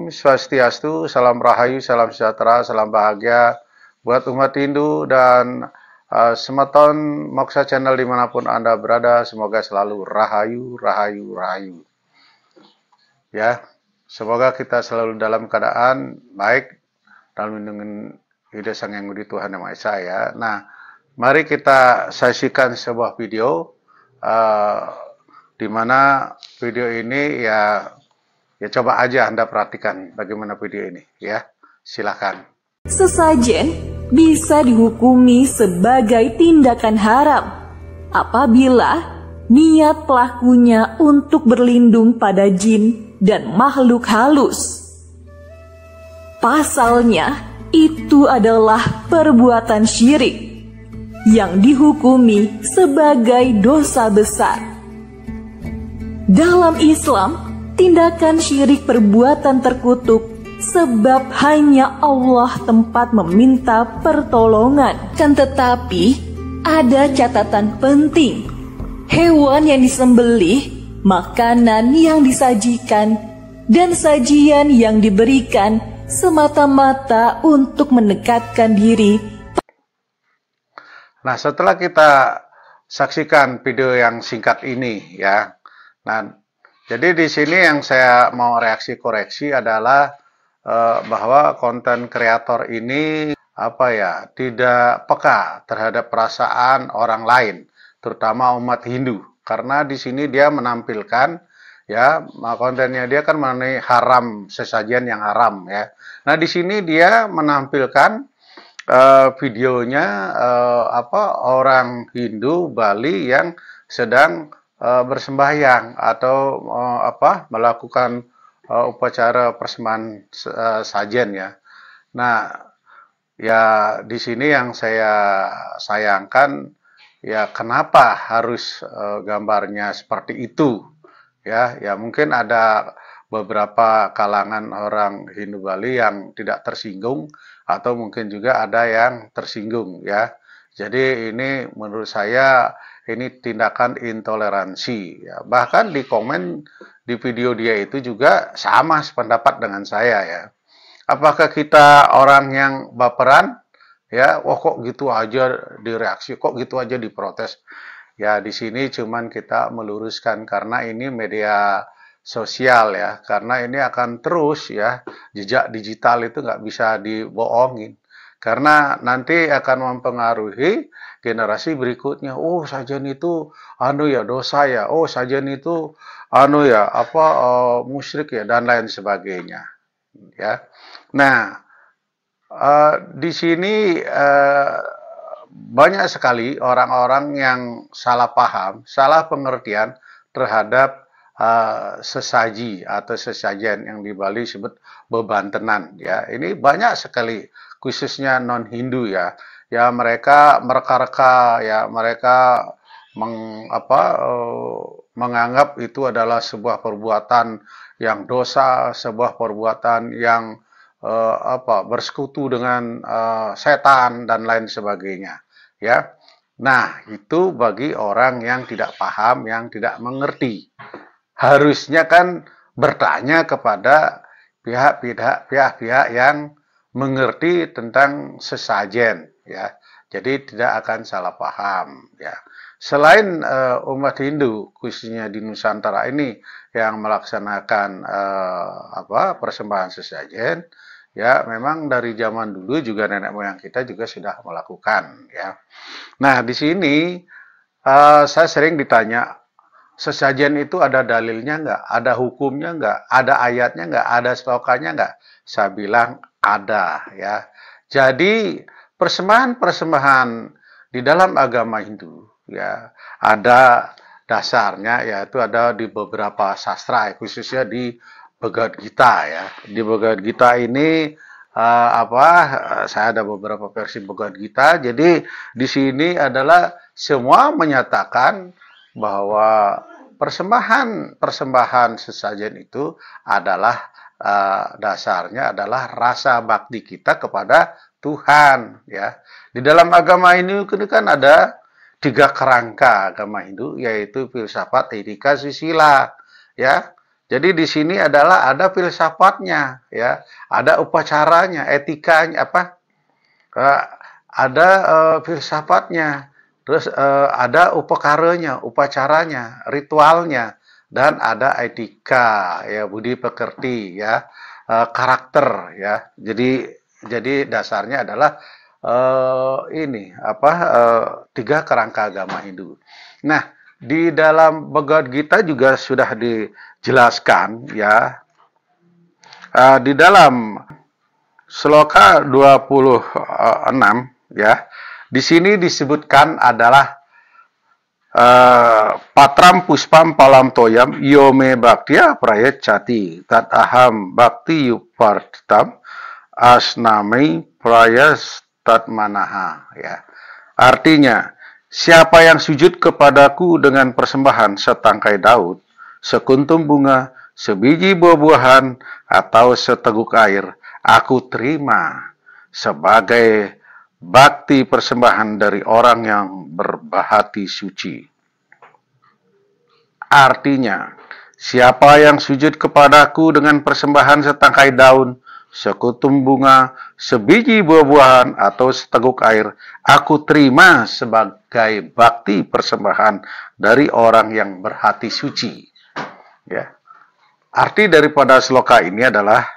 Om Swastiastu, salam rahayu, salam sejahtera, salam bahagia buat umat Hindu dan semeton Moksa Channel dimanapun Anda berada. Semoga selalu rahayu, rahayu, rahayu. Ya, semoga kita selalu dalam keadaan baik dalam lindungan Ida Sang Yang Widi Tuhan Yang Maha Esa ya. Nah, mari kita saksikan sebuah video di mana video ini ya coba aja Anda perhatikan bagaimana video ini ya. Silakan. Sesajen bisa dihukumi sebagai tindakan haram apabila niat pelakunya untuk berlindung pada jin dan makhluk halus. Pasalnya itu adalah perbuatan syirik yang dihukumi sebagai dosa besar. Dalam Islam, tindakan syirik perbuatan terkutuk sebab hanya Allah tempat meminta pertolongan. Kan tetapi ada catatan penting. Hewan yang disembelih, makanan yang disajikan, dan sajian yang diberikan semata-mata untuk mendekatkan diri. Nah, setelah kita saksikan video yang singkat ini ya. Nah, jadi di sini yang saya mau reaksi koreksi adalah bahwa konten kreator ini tidak peka terhadap perasaan orang lain, terutama umat Hindu. Karena di sini dia menampilkan ya, kontennya dia kan mengenai haram, sesajian yang haram ya. Nah, di sini dia menampilkan videonya orang Hindu Bali yang sedang bersembahyang atau melakukan upacara persembahan sajen ya. Nah, ya di sini yang saya sayangkan ya, kenapa harus gambarnya seperti itu ya. Ya mungkin ada beberapa kalangan orang Hindu Bali yang tidak tersinggung atau mungkin juga ada yang tersinggung ya. Jadi ini menurut saya ini tindakan intoleransi ya. Bahkan di komen di video dia itu juga sama sependapat dengan saya ya. Apakah kita orang yang baperan ya? Wah, kok gitu aja direaksi, kok gitu aja diprotes. Ya di sini cuman kita meluruskan karena ini media sosial ya. Karena ini akan terus ya, jejak digital itu nggak bisa dibohongin. Karena nanti akan mempengaruhi generasi berikutnya. Oh, sajian itu dosa ya. Oh, sajian itu musyrik ya, dan lain sebagainya. Ya. Nah, di sini banyak sekali orang-orang yang salah paham, salah pengertian terhadap sesaji atau sesajen yang di Bali disebut bebantenan ya. Ini banyak sekali khususnya non-Hindu ya. Ya mereka mereka-reka ya, mereka menganggap itu adalah sebuah perbuatan yang dosa, sebuah perbuatan yang bersekutu dengan setan dan lain sebagainya ya. Nah, itu bagi orang yang tidak paham, yang tidak mengerti. Harusnya kan bertanya kepada pihak-pihak yang mengerti tentang sesajen ya. Jadi tidak akan salah paham ya. Selain umat Hindu khususnya di Nusantara ini yang melaksanakan persembahan sesajen ya, memang dari zaman dulu juga nenek moyang kita juga sudah melakukan ya. Nah, di sini saya sering ditanya, sesajen itu ada dalilnya nggak? Ada hukumnya nggak? Ada ayatnya nggak? Ada slokannya nggak? Saya bilang ada ya. Jadi persembahan-persembahan di dalam agama Hindu ya, ada dasarnya, yaitu ada di beberapa sastra khususnya di Bhagavad Gita ya. Di Bhagavad Gita ini saya ada beberapa versi Bhagavad Gita. Jadi di sini adalah semua menyatakan bahwa persembahan sesajen itu adalah dasarnya adalah rasa bakti kita kepada Tuhan ya. Di dalam agama ini kan ada 3 kerangka agama Hindu, yaitu filsafat, etika, susila ya. Jadi di sini adalah ada filsafatnya, ya, ada upacaranya, etikanya, eh, ada filsafatnya, terus ada upakaranya, upacaranya, ritualnya, dan ada etika, ya, budi pekerti, ya, karakter, ya. Jadi dasarnya adalah tiga kerangka agama Hindu. Nah, di dalam Bhagavad Gita juga sudah dijelaskan, ya, di dalam Sloka 26, ya, di sini disebutkan adalah patram puspam palam toyam yome bhaktya prayachati tat aham bhakti yupartam asnami prayastat manaha, ya. Artinya, siapa yang sujud kepadaku dengan persembahan setangkai daun, sekuntum bunga, sebiji buah-buahan, atau seteguk air, aku terima sebagai bakti persembahan dari orang yang berbahati suci. Artinya, siapa yang sujud kepadaku dengan persembahan setangkai daun, sekutum bunga, sebiji buah-buahan, atau seteguk air, aku terima sebagai bakti persembahan dari orang yang berhati suci. Ya. Arti daripada sloka ini adalah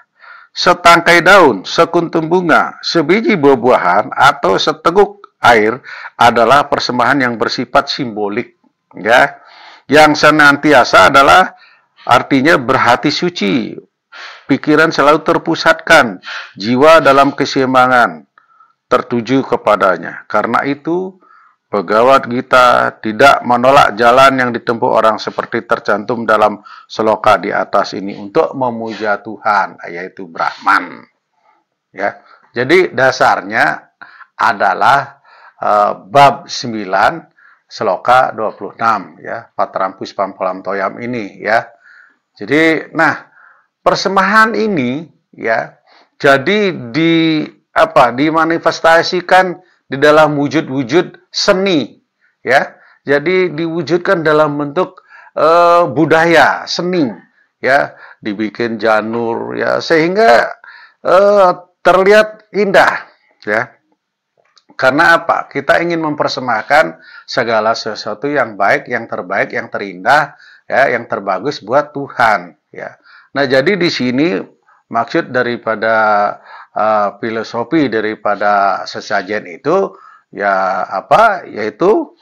setangkai daun, sekuntum bunga, sebiji buah-buahan, atau seteguk air adalah persembahan yang bersifat simbolik, ya. Yang senantiasa adalah artinya berhati suci, pikiran selalu terpusatkan, jiwa dalam keseimbangan, tertuju kepadanya. Karena itu, Bhagavad Gita tidak menolak jalan yang ditempuh orang seperti tercantum dalam sloka di atas ini untuk memuja Tuhan, yaitu Brahman. Ya, jadi dasarnya adalah bab 9 sloka 26, ya, patram puspam palam toyam ini, ya. Jadi, nah, persembahan ini, ya, jadi dimanifestasikan di dalam wujud-wujud seni, ya. Jadi diwujudkan dalam bentuk budaya seni, ya, dibikin janur, ya, sehingga terlihat indah, ya. Karena apa? Kita ingin mempersembahkan segala sesuatu yang baik, yang terbaik, yang terindah, ya, yang terbagus buat Tuhan, ya. Nah, jadi di sini maksud daripada filosofi daripada sesajen itu, ya, yaitu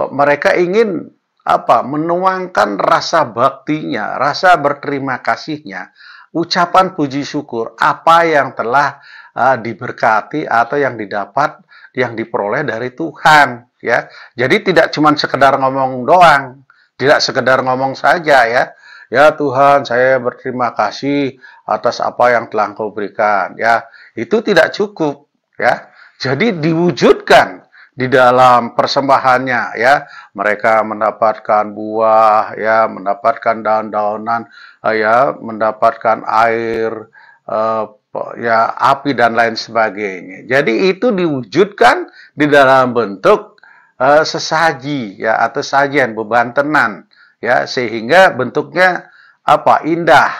mereka ingin menuangkan rasa baktinya, rasa berterima kasihnya, ucapan puji syukur apa yang telah diberkati atau yang didapat, yang diperoleh dari Tuhan, ya. Jadi tidak cuma sekedar ngomong doang, tidak sekedar ngomong saja, ya. Ya Tuhan, saya berterima kasih atas apa yang telah Engkau berikan, ya. Itu tidak cukup, ya. Jadi diwujudkan di dalam persembahannya, ya. Mereka mendapatkan buah, ya, mendapatkan daun-daunan, ya, mendapatkan air, ya, api dan lain sebagainya. Jadi itu diwujudkan di dalam bentuk sesaji, ya, atau sajian bebantenan, ya, sehingga bentuknya indah.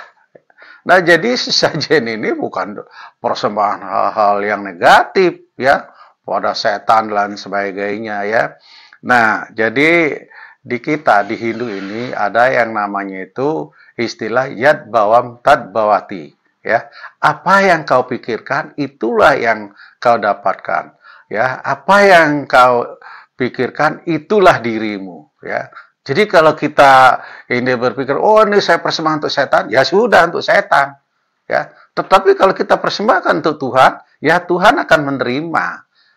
Nah, jadi sesajen ini bukan persembahan hal-hal yang negatif, ya, pada setan dan sebagainya, ya. Nah, jadi di kita di Hindu ini ada yang namanya itu istilah yad bawam tad bawati, ya. Apa yang kau pikirkan itulah yang kau dapatkan, ya. Apa yang kau pikirkan itulah dirimu, ya. Jadi kalau kita ini berpikir, oh ini saya persembahkan untuk setan, ya sudah untuk setan, ya. Tetapi kalau kita persembahkan untuk Tuhan, ya Tuhan akan menerima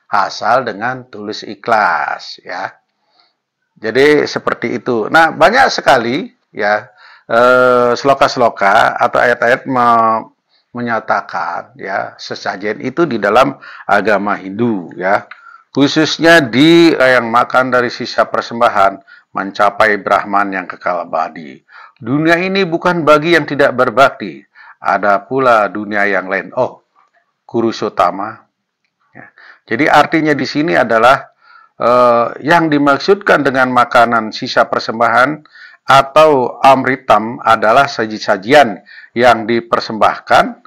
asal dengan tulus ikhlas, ya. Jadi seperti itu. Nah, banyak sekali, ya, sloka-sloka atau ayat-ayat menyatakan, ya, sesajen itu di dalam agama Hindu, ya. Khususnya di yang makan dari sisa persembahan mencapai Brahman yang kekal abadi. Dunia ini bukan bagi yang tidak berbakti. Ada pula dunia yang lain. Oh, Kurushotama. Ya. Jadi artinya di sini adalah yang dimaksudkan dengan makanan sisa persembahan atau amritam adalah saji-sajian yang dipersembahkan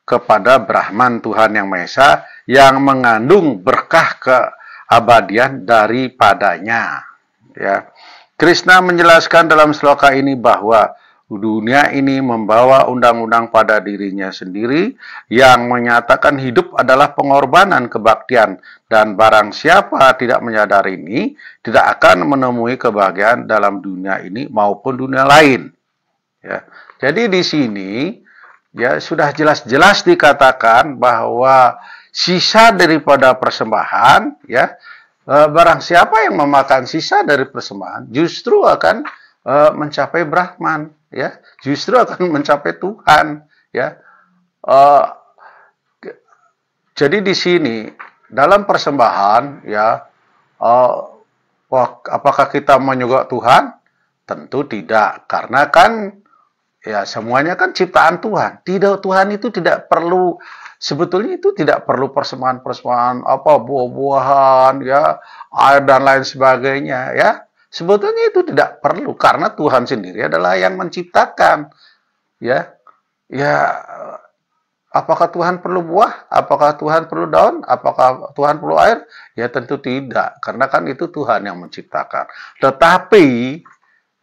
kepada Brahman Tuhan Yang Maha Esa yang mengandung berkah keabadian daripadanya. Ya. Krishna menjelaskan dalam sloka ini bahwa dunia ini membawa undang-undang pada dirinya sendiri yang menyatakan hidup adalah pengorbanan kebaktian, dan barang siapa tidak menyadari ini tidak akan menemui kebahagiaan dalam dunia ini maupun dunia lain. Ya. Jadi di sini ya sudah jelas-jelas dikatakan bahwa sisa daripada persembahan, ya, barang siapa yang memakan sisa dari persembahan justru akan mencapai Brahman, ya, justru akan mencapai Tuhan, ya. Jadi di sini dalam persembahan, ya, apakah kita menyogok Tuhan? Tentu tidak, karena kan ya semuanya kan ciptaan Tuhan. Tidak, Tuhan itu tidak perlu, sebetulnya itu tidak perlu persembahan-persembahan apa buah-buahan, ya, air dan lain sebagainya, ya. Sebetulnya itu tidak perlu karena Tuhan sendiri adalah yang menciptakan, ya. Ya, apakah Tuhan perlu buah? Apakah Tuhan perlu daun? Apakah Tuhan perlu air? Ya tentu tidak, karena kan itu Tuhan yang menciptakan. Tetapi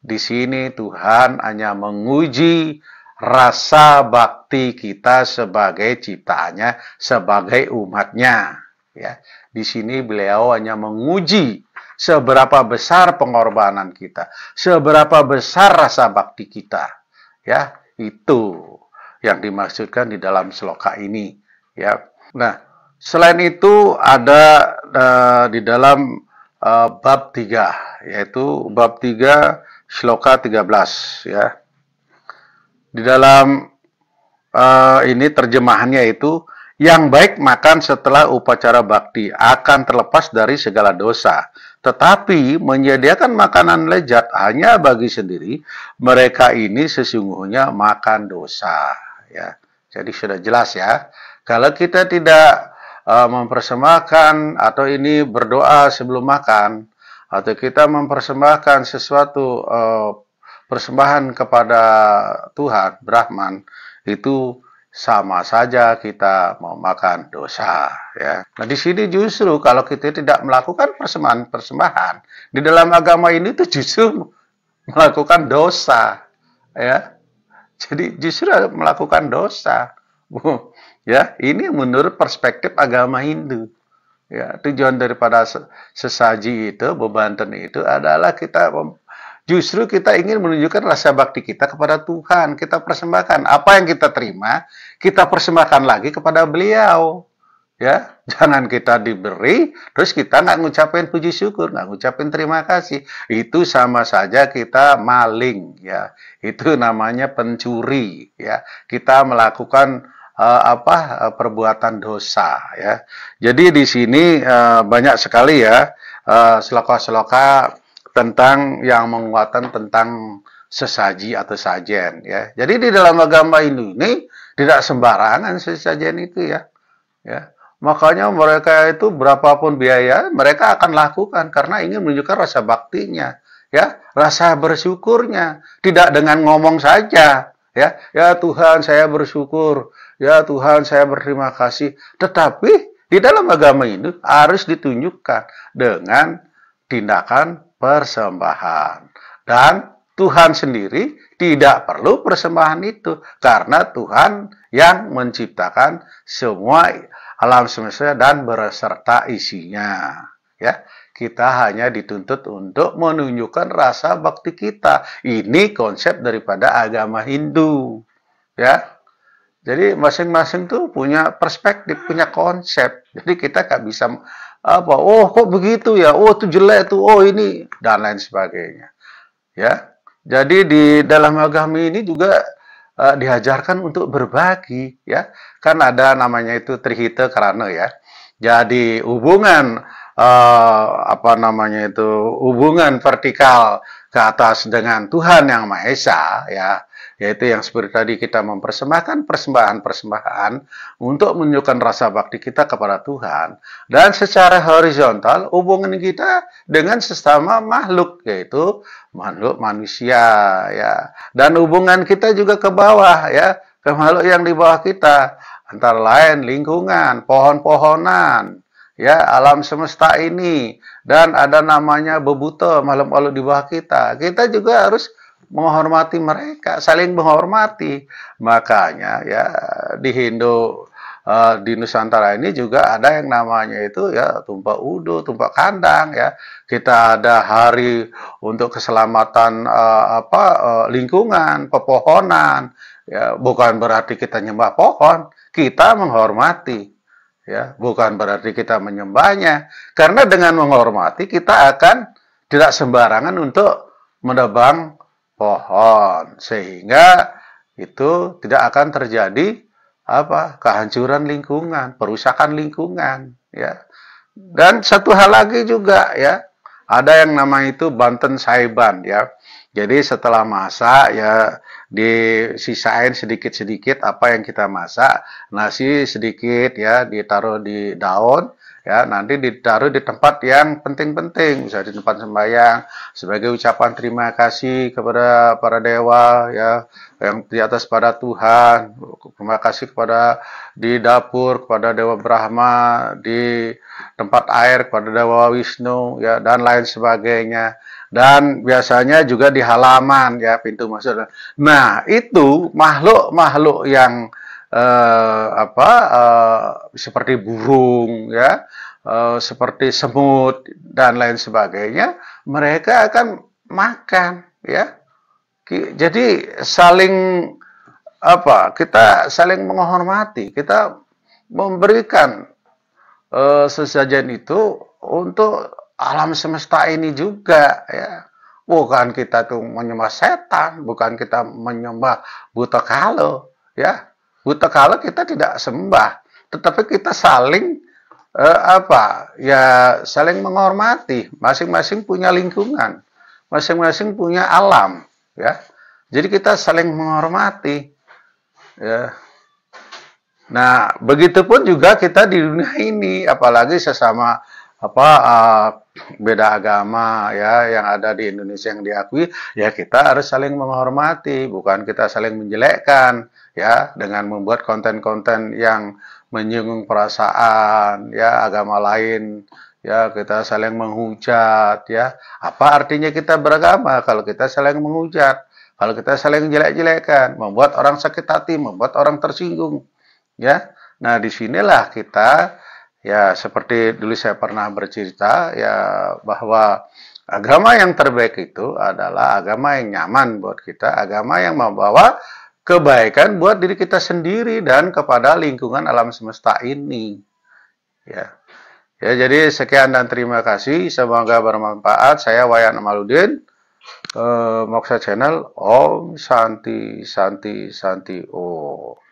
di sini Tuhan hanya menguji rasa bakti kita sebagai ciptaannya, sebagai umatnya. Ya, di sini beliau hanya menguji seberapa besar pengorbanan kita, seberapa besar rasa bakti kita. Ya, itu yang dimaksudkan di dalam sloka ini. Ya, nah selain itu ada di dalam bab 3, yaitu bab 3 sloka 13, ya. Di dalam ini terjemahannya itu, yang baik makan setelah upacara bakti akan terlepas dari segala dosa. Tetapi menyediakan makanan lezat hanya bagi sendiri, mereka ini sesungguhnya makan dosa. Ya, jadi sudah jelas ya. Kalau kita tidak mempersembahkan atau ini berdoa sebelum makan, atau kita mempersembahkan sesuatu persembahan kepada Tuhan, Brahman, itu sama saja kita memakan dosa, ya. Nah, di sini justru kalau kita tidak melakukan persembahan di dalam agama ini itu justru melakukan dosa, ya. Jadi justru melakukan dosa. Ya, ini menurut perspektif agama Hindu. Ya, tujuan daripada sesaji itu, bebanten itu adalah justru kita ingin menunjukkan rasa bakti kita kepada Tuhan. Kita persembahkan apa yang kita terima, kita persembahkan lagi kepada beliau. Ya, jangan kita diberi, terus kita nggak ngucapin puji syukur, nggak ngucapin terima kasih. Itu sama saja kita maling, ya. Itu namanya pencuri, ya. Kita melakukan perbuatan dosa, ya. Jadi di sini banyak sekali ya sloka-sloka tentang yang menguatkan tentang sesaji atau sajen, ya. Jadi di dalam agama Hindu ini tidak sembarangan sesajen itu, ya. Ya. Makanya mereka itu berapapun biaya mereka akan lakukan karena ingin menunjukkan rasa baktinya, ya, rasa bersyukurnya, tidak dengan ngomong saja, ya. Ya Tuhan, saya bersyukur. Ya Tuhan, saya berterima kasih. Tetapi di dalam agama Hindu harus ditunjukkan dengan tindakan persembahan. Dan Tuhan sendiri tidak perlu persembahan itu karena Tuhan yang menciptakan semua alam semesta dan beserta isinya. Ya, kita hanya dituntut untuk menunjukkan rasa bakti kita. Ini konsep daripada agama Hindu. Ya. Jadi masing-masing tuh punya perspektif, punya konsep. Jadi kita nggak bisa oh kok begitu ya, oh itu jelek tuh, oh ini dan lain sebagainya. Ya, jadi di dalam agama ini juga diajarkan untuk berbagi, ya. Kan ada namanya itu trihita karana, ya. Jadi hubungan hubungan vertikal ke atas dengan Tuhan Yang Maha Esa, ya. yaitu yang seperti tadi kita mempersembahkan persembahan-persembahan untuk menunjukkan rasa bakti kita kepada Tuhan. Dan secara horizontal, hubungan kita dengan sesama makhluk, yaitu makhluk manusia, ya. Dan hubungan kita juga ke bawah, ya, ke makhluk yang di bawah kita, antara lain lingkungan, pohon-pohonan, ya, alam semesta ini, dan ada namanya bebuta, makhluk-makhluk di bawah kita. Kita juga harus menghormati mereka, saling menghormati. Makanya ya di Hindu, di Nusantara ini juga ada yang namanya itu ya tumpah udu, tumpah kandang, ya. Kita ada hari untuk keselamatan lingkungan, pepohonan. Ya, bukan berarti kita nyembah pohon, kita menghormati. Ya, bukan berarti kita menyembahnya, karena dengan menghormati kita akan tidak sembarangan untuk menebang pohon, sehingga itu tidak akan terjadi kehancuran lingkungan, perusakan lingkungan, ya. Dan satu hal lagi juga, ya, ada yang namanya itu Banten Saiban, ya. Jadi setelah masak, ya, disisain sedikit-sedikit apa yang kita masak, nasi sedikit, ya, ditaruh di daun, ya, nanti ditaruh di tempat yang penting-penting, misalnya di tempat sembahyang, sebagai ucapan terima kasih kepada para dewa, ya, yang di atas pada Tuhan, terima kasih kepada di dapur kepada Dewa Brahma, di tempat air kepada Dewa Wisnu, ya, dan lain sebagainya. Dan biasanya juga di halaman, ya, pintu masuk. Nah, itu makhluk-makhluk yang seperti burung, ya, seperti semut dan lain sebagainya, mereka akan makan, ya. Jadi kita saling menghormati, kita memberikan sesajen itu untuk alam semesta ini juga, ya. Bukan kita tuh menyembah setan, bukan kita menyembah buta kala, ya. Buta kala kita tidak sembah, tetapi kita saling saling menghormati. Masing-masing punya lingkungan, masing-masing punya alam, ya. Jadi kita saling menghormati, ya. Nah, begitupun juga kita di dunia ini, apalagi sesama beda agama, ya, yang ada di Indonesia yang diakui, ya, kita harus saling menghormati, bukan kita saling menjelekkan, ya, dengan membuat konten-konten yang menyinggung perasaan, ya, agama lain, ya, kita saling menghujat, ya. Apa artinya kita beragama kalau kita saling menghujat, kalau kita saling jelek-jelekan, membuat orang sakit hati, membuat orang tersinggung, ya. Nah, disinilah kita, ya, seperti dulu saya pernah bercerita, ya, bahwa agama yang terbaik itu adalah agama yang nyaman buat kita, agama yang membawa kebaikan buat diri kita sendiri dan kepada lingkungan alam semesta ini, ya. Ya, jadi sekian dan terima kasih, semoga bermanfaat. Saya Wayan Amaludin, Moksha Channel. Om Santi Santi Santi Om.